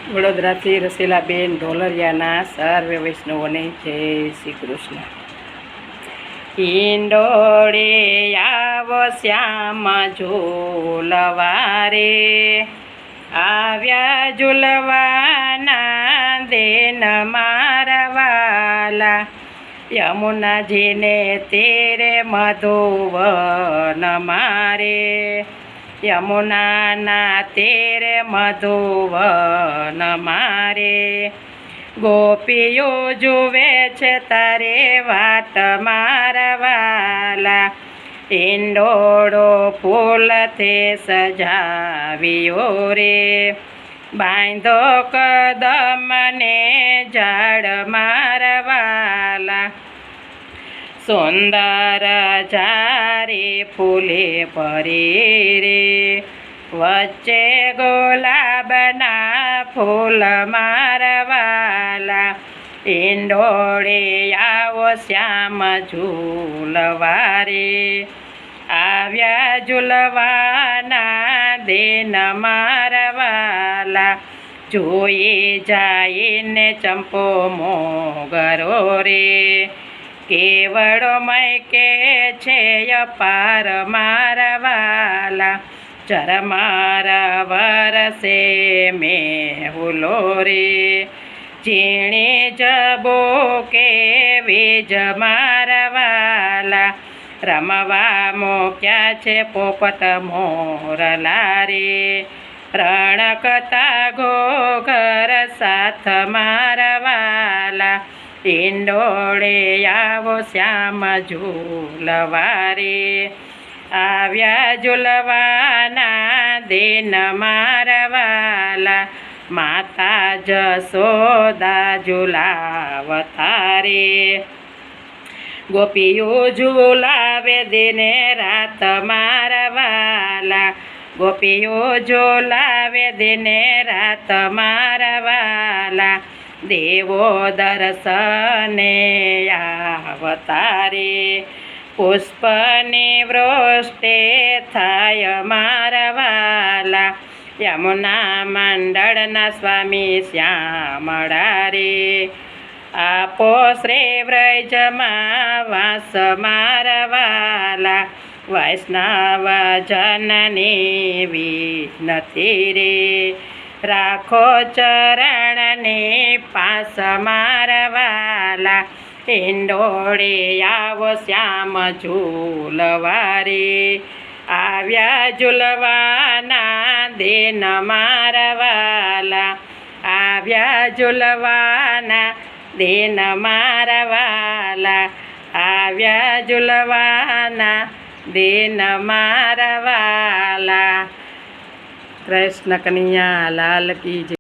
વડોદરાથી રસીલાબેન ઢોલરિયાના સર્વે વૈષ્ણવોને જય શ્રી કૃષ્ણ. ઈંડોળે આવો શ્યામ ઝૂલવા રે, આવ્યા ઝૂલવાના દેન મારા વાલા, યમુનાજીને તેરે મધુવન મારે, યમુનાના તેરે મધુવન મારે, ગોપીઓ જુએ છે તારે વાટ મારા વાલા, ઈંડોળો ફૂલથી સજાવ્યો રે, બાંધો કદમને ઝાડ મારા વાલા, સુંદર ઝારી ફૂલે ભરી રે, વચ્ચે ગુલાબના ફૂલ મારા વાલા, ઈંડોળે આવો શ્યામ ઝૂલવા રે, આવ્યા ઝૂલવાના દેન મારા વાલા, જોઈ જાઈને ચંપો મોગરો રે, કેવડો મૈકે છે અપાર મારા વાલા, ચરમારા વરસે મેહુલો રે, ઝીણી જબો કે વીજ મારા વાલા, રમવા મોક્યા છે પોપટ મોરલા રે, રણકતા ઘોઘર સાથ મારા વાલા, ઈંડોળે આવો શ્યામ ઝૂલવા રે, આવ્યા ઝૂલવાના દેન મારા વાલા, માતા જશોદા ઝૂલાવતા રે, ગોપીઓ ઝૂલાવે દિને રાત મારા વાલા, ગોપીઓ ઝૂલાવે દિને રાત મારા વાલા, દેવો દર્શને આવતા રે, પુષ્પની વૃષ્ટિ થાય મારા વાલા, યમુના મંડળના સ્વામી શ્યામળા રે, આપો શ્રી વ્રજમાં વાસ મારા વાલા, વૈષ્ણવ જનની વિનતી રે, રાખો ચરણની પાસ મારા વાલા, ઈંડોળે આવો શ્યામ ઝૂલવા રે, આવ્યા ઝૂલવાના દેન મારા વાલા, આવ્યા ઝૂલવાના દેન મારા વાલા, આવ્યા ઝૂલવાના દેન મારા વાલા. કૃષ્ણ કનૈયા લાલ કી જય.